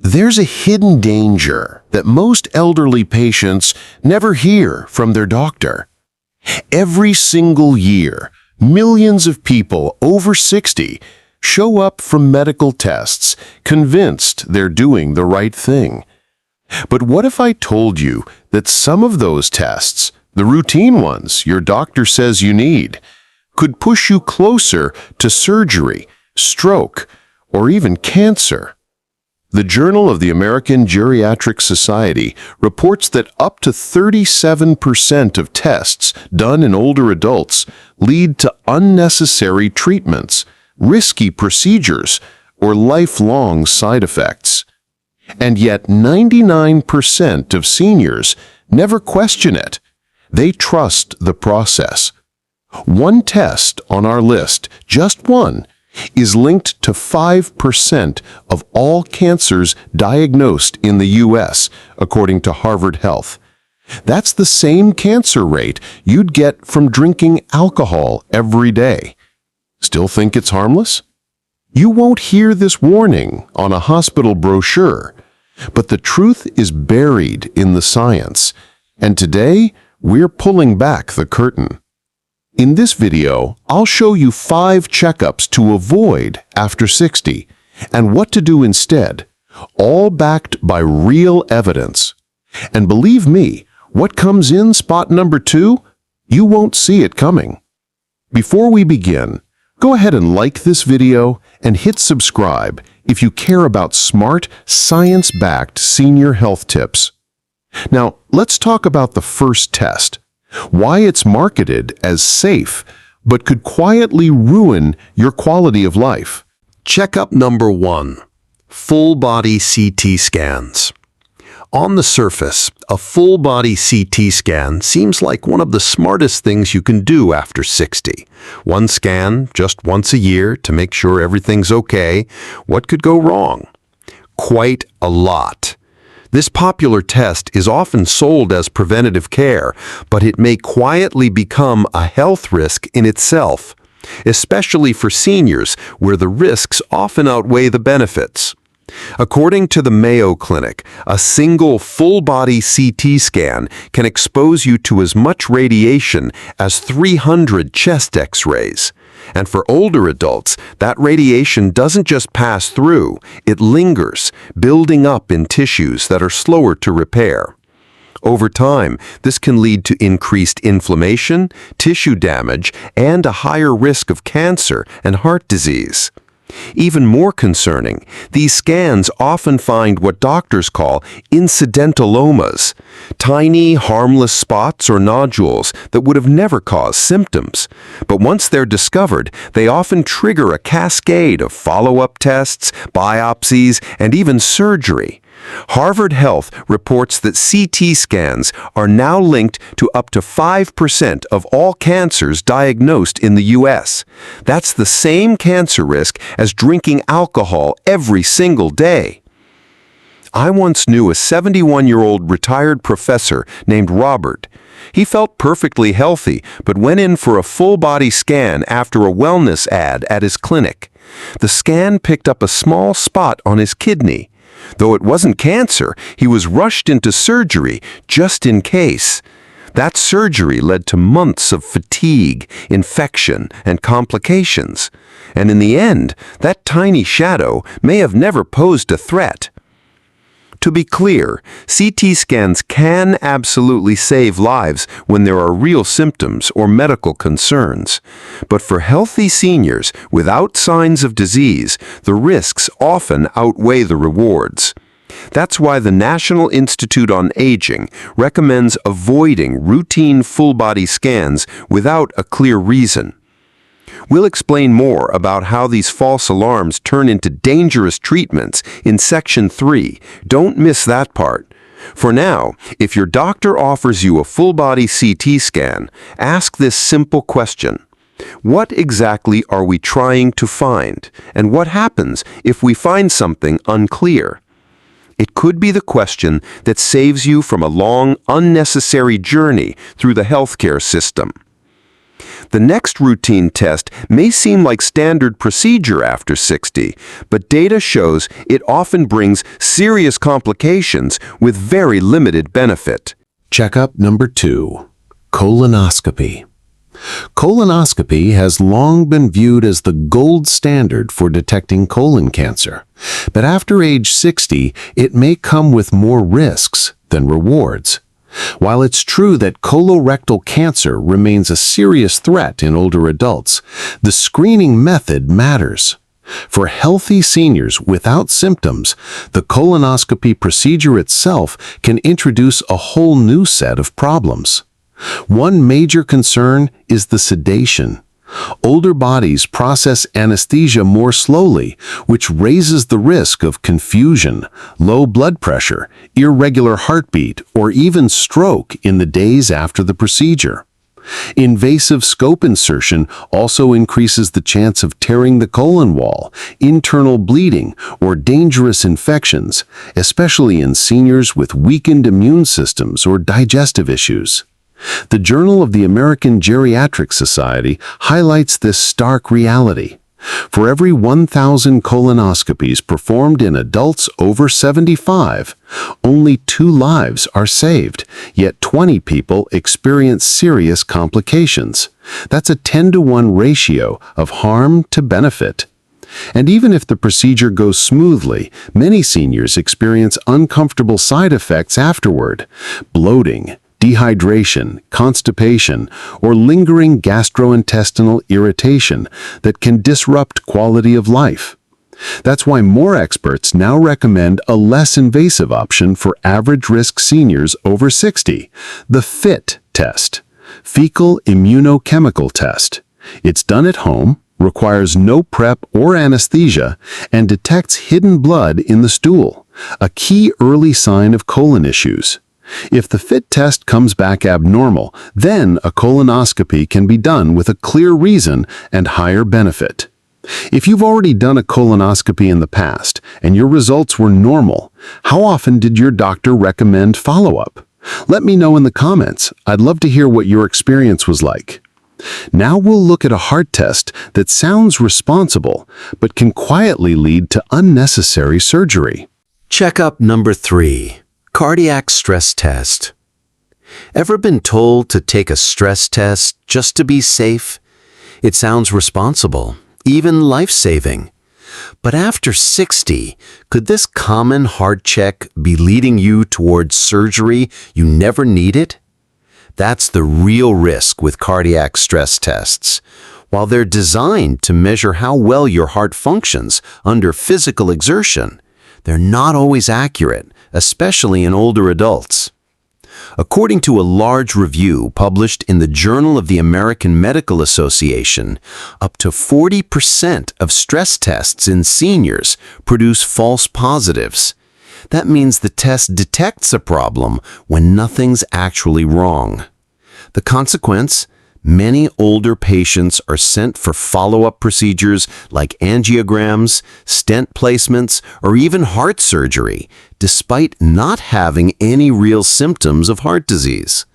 There's a hidden danger that most elderly patients never hear from their doctor. Every single year, millions of people over 60 show up for medical tests, convinced they're doing the right thing. But what if I told you that some of those tests, the routine ones your doctor says you need, could push you closer to surgery, stroke, or even cancer? The Journal of the American Geriatrics Society reports that up to 37% of tests done in older adults lead to unnecessary treatments, risky procedures, or lifelong side effects. And yet 99% of seniors never question it. They trust the process. One test on our list, just one, is linked to 5% of all cancers diagnosed in the U.S., according to Harvard Health. That's the same cancer rate you'd get from drinking alcohol every day. Still think it's harmless? You won't hear this warning on a hospital brochure, but the truth is buried in the science, and today we're pulling back the curtain. In this video, I'll show you 5 checkups to avoid after 60 and what to do instead, all backed by real evidence. And believe me, what comes in spot number 2? You won't see it coming. Before we begin, go ahead and like this video and hit subscribe if you care about smart, science-backed senior health tips. Now, let's talk about the first test. Why it's marketed as safe, but could quietly ruin your quality of life. Checkup number 1. Full-body CT scans. On the surface, a full-body CT scan seems like one of the smartest things you can do after 60. One scan, just once a year, to make sure everything's okay. What could go wrong? Quite a lot. This popular test is often sold as preventative care, but it may quietly become a health risk in itself, especially for seniors, where the risks often outweigh the benefits. According to the Mayo Clinic, a single full-body CT scan can expose you to as much radiation as 300 chest X-rays. And for older adults, that radiation doesn't just pass through, it lingers, building up in tissues that are slower to repair. Over time, this can lead to increased inflammation, tissue damage, and a higher risk of cancer and heart disease. Even more concerning, these scans often find what doctors call incidentalomas, tiny, harmless spots or nodules that would have never caused symptoms. But once they're discovered, they often trigger a cascade of follow-up tests, biopsies, and even surgery. Harvard Health reports that CT scans are now linked to up to 5% of all cancers diagnosed in the U.S. That's the same cancer risk as drinking alcohol every single day. I once knew a 71-year-old retired professor named Robert. He felt perfectly healthy, but went in for a full-body scan after a wellness ad at his clinic. The scan picked up a small spot on his kidney. Though it wasn't cancer, he was rushed into surgery just in case. That surgery led to months of fatigue, infection, and complications. And in the end, that tiny shadow may have never posed a threat. To be clear, CT scans can absolutely save lives when there are real symptoms or medical concerns. But for healthy seniors without signs of disease, the risks often outweigh the rewards. That's why the National Institute on Aging recommends avoiding routine full-body scans without a clear reason. We'll explain more about how these false alarms turn into dangerous treatments in Section 3. Don't miss that part. For now, if your doctor offers you a full-body CT scan, ask this simple question. What exactly are we trying to find? And what happens if we find something unclear? It could be the question that saves you from a long, unnecessary journey through the healthcare system. The next routine test may seem like standard procedure after 60, but data shows it often brings serious complications with very limited benefit. Checkup number 2. Colonoscopy. Colonoscopy has long been viewed as the gold standard for detecting colon cancer, but after age 60, it may come with more risks than rewards. While it's true that colorectal cancer remains a serious threat in older adults, the screening method matters. For healthy seniors without symptoms, the colonoscopy procedure itself can introduce a whole new set of problems. One major concern is the sedation. Older bodies process anesthesia more slowly, which raises the risk of confusion, low blood pressure, irregular heartbeat, or even stroke in the days after the procedure. Invasive scope insertion also increases the chance of tearing the colon wall, internal bleeding, or dangerous infections, especially in seniors with weakened immune systems or digestive issues. The Journal of the American Geriatrics Society highlights this stark reality. For every 1,000 colonoscopies performed in adults over 75, only 2 lives are saved, yet 20 people experience serious complications. That's a 10-to-1 ratio of harm to benefit. And even if the procedure goes smoothly, many seniors experience uncomfortable side effects afterward: bloating, dehydration, constipation, or lingering gastrointestinal irritation that can disrupt quality of life. That's why more experts now recommend a less invasive option for average-risk seniors over 60, the FIT test, fecal immunochemical test. It's done at home, requires no prep or anesthesia, and detects hidden blood in the stool, a key early sign of colon issues. If the FIT test comes back abnormal, then a colonoscopy can be done with a clear reason and higher benefit. If you've already done a colonoscopy in the past and your results were normal, how often did your doctor recommend follow-up? Let me know in the comments. I'd love to hear what your experience was like. Now we'll look at a heart test that sounds responsible, but can quietly lead to unnecessary surgery. Checkup number 3. Cardiac stress test. Ever been told to take a stress test just to be safe? It sounds responsible, even life-saving. But after 60, could this common heart check be leading you towards surgery you never needed? That's the real risk with cardiac stress tests. While they're designed to measure how well your heart functions under physical exertion, they're not always accurate, especially in older adults. According to a large review published in the Journal of the American Medical Association, up to 40% of stress tests in seniors produce false positives. That means the test detects a problem when nothing's actually wrong. The consequence? Many older patients are sent for follow-up procedures like angiograms, stent placements, or even heart surgery, despite not having any real symptoms of heart disease.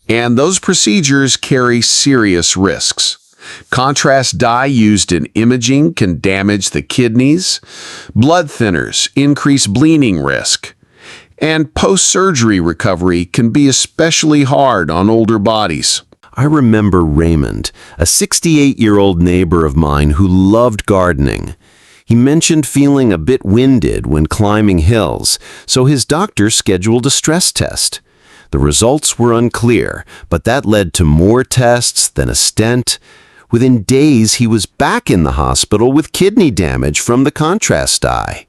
And those procedures carry serious risks. Contrast dye used in imaging can damage the kidneys. Blood thinners increase bleeding risk. And post-surgery recovery can be especially hard on older bodies. I remember Raymond, a 68-year-old neighbor of mine who loved gardening. He mentioned feeling a bit winded when climbing hills, so his doctor scheduled a stress test. The results were unclear, but that led to more tests, then a stent. Within days, he was back in the hospital with kidney damage from the contrast dye.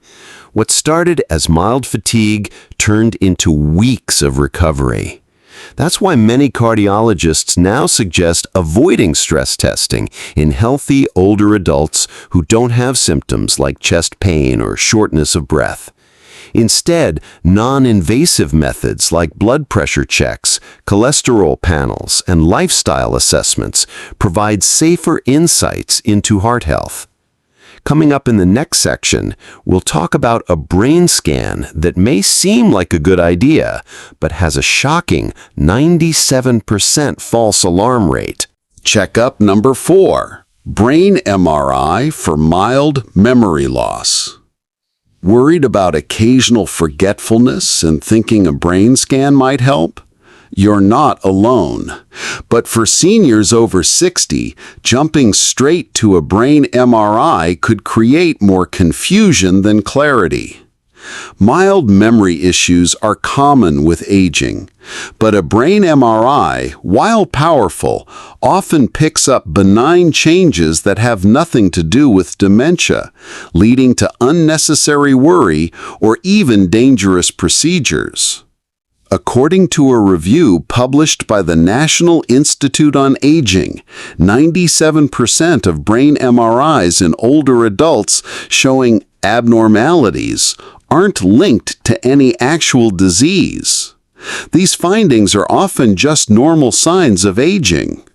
What started as mild fatigue turned into weeks of recovery. That's why many cardiologists now suggest avoiding stress testing in healthy older adults who don't have symptoms like chest pain or shortness of breath. Instead, non-invasive methods like blood pressure checks, cholesterol panels, and lifestyle assessments provide safer insights into heart health. Coming up in the next section, we'll talk about a brain scan that may seem like a good idea, but has a shocking 97% false alarm rate. Checkup number 4. Brain MRI for mild memory loss. Worried about occasional forgetfulness and thinking a brain scan might help? You're not alone. But for seniors over 60, jumping straight to a brain MRI could create more confusion than clarity. Mild memory issues are common with aging, but a brain MRI, while powerful, often picks up benign changes that have nothing to do with dementia, leading to unnecessary worry or even dangerous procedures. According to a review published by the National Institute on Aging, 97% of brain MRIs in older adults showing abnormalities aren't linked to any actual disease. These findings are often just normal signs of aging.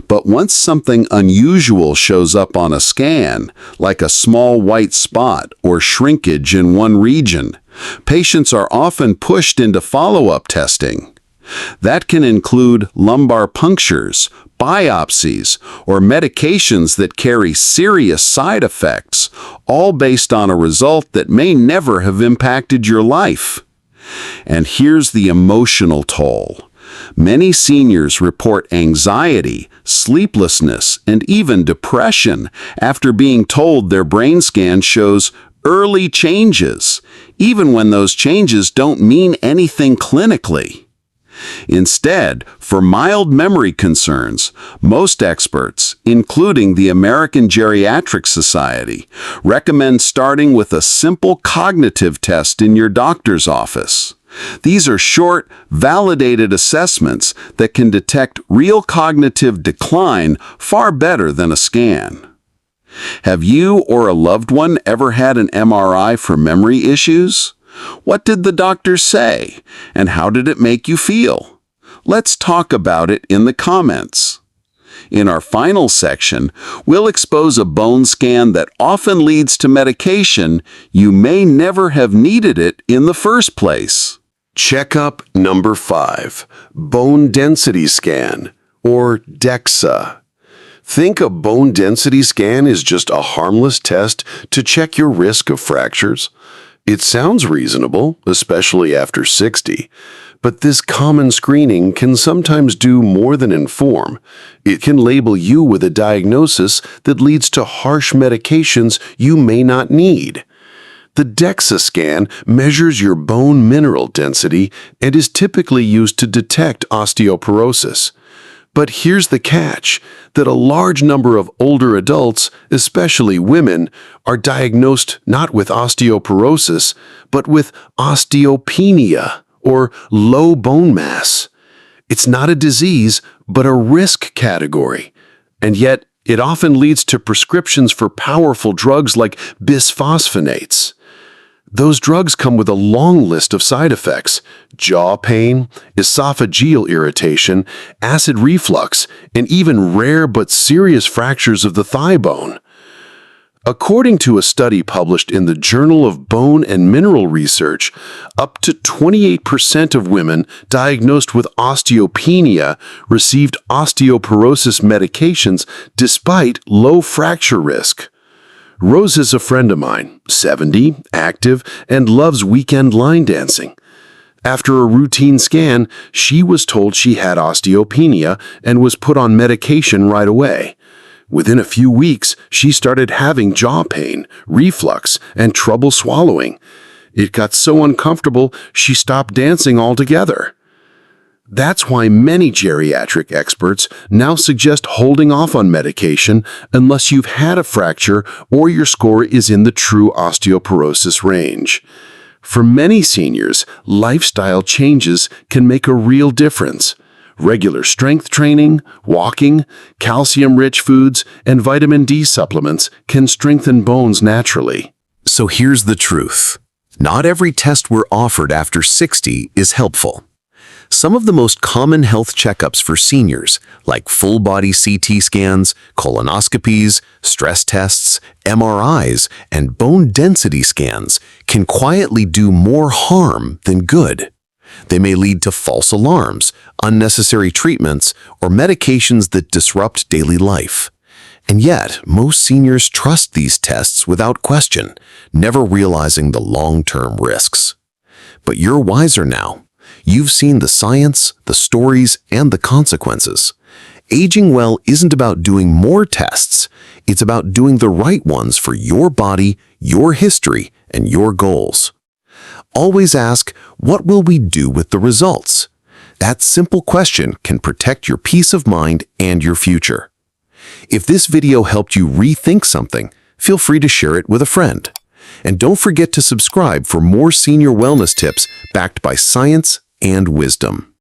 But once something unusual shows up on a scan, like a small white spot or shrinkage in one region, patients are often pushed into follow-up testing. That can include lumbar punctures, biopsies, or medications that carry serious side effects, all based on a result that may never have impacted your life. And here's the emotional toll. Many seniors report anxiety, sleeplessness, and even depression after being told their brain scan shows early changes, even when those changes don't mean anything clinically. Instead, for mild memory concerns, most experts, including the American Geriatrics Society, recommend starting with a simple cognitive test in your doctor's office. These are short, validated assessments that can detect real cognitive decline far better than a scan. Have you or a loved one ever had an MRI for memory issues? What did the doctor say, and how did it make you feel? Let's talk about it in the comments. In our final section, we'll expose a bone scan that often leads to medication you may never have needed it in the first place. Checkup number 5. Bone density scan, or DEXA. Think a bone density scan is just a harmless test to check your risk of fractures? It sounds reasonable, especially after 60, but this common screening can sometimes do more than inform. It can label you with a diagnosis that leads to harsh medications you may not need. The DEXA scan measures your bone mineral density and is typically used to detect osteoporosis. But here's the catch, that a large number of older adults, especially women, are diagnosed not with osteoporosis, but with osteopenia, or low bone mass. It's not a disease, but a risk category. And yet, it often leads to prescriptions for powerful drugs like bisphosphonates. Those drugs come with a long list of side effects: jaw pain, esophageal irritation, acid reflux, and even rare but serious fractures of the thigh bone. According to a study published in the Journal of Bone and Mineral Research, up to 28% of women diagnosed with osteopenia received osteoporosis medications despite low fracture risk. Rose is a friend of mine, 70, active, and loves weekend line dancing. After a routine scan, she was told she had osteopenia and was put on medication right away. Within a few weeks, she started having jaw pain, reflux, and trouble swallowing. It got so uncomfortable, she stopped dancing altogether. That's why many geriatric experts now suggest holding off on medication unless you've had a fracture or your score is in the true osteoporosis range. For many seniors, lifestyle changes can make a real difference. Regular strength training, walking, calcium-rich foods, and vitamin D supplements can strengthen bones naturally. So here's the truth. Not every test we're offered after 60 is helpful. Some of the most common health checkups for seniors, like full-body CT scans, colonoscopies, stress tests, MRIs, and bone density scans, can quietly do more harm than good. They may lead to false alarms, unnecessary treatments, or medications that disrupt daily life. And yet, most seniors trust these tests without question, never realizing the long-term risks. But you're wiser now. You've seen the science, the stories, and the consequences. Aging well isn't about doing more tests. It's about doing the right ones for your body, your history, and your goals. Always ask, what will we do with the results? That simple question can protect your peace of mind and your future. If this video helped you rethink something, feel free to share it with a friend. And don't forget to subscribe for more senior wellness tips backed by science and wisdom.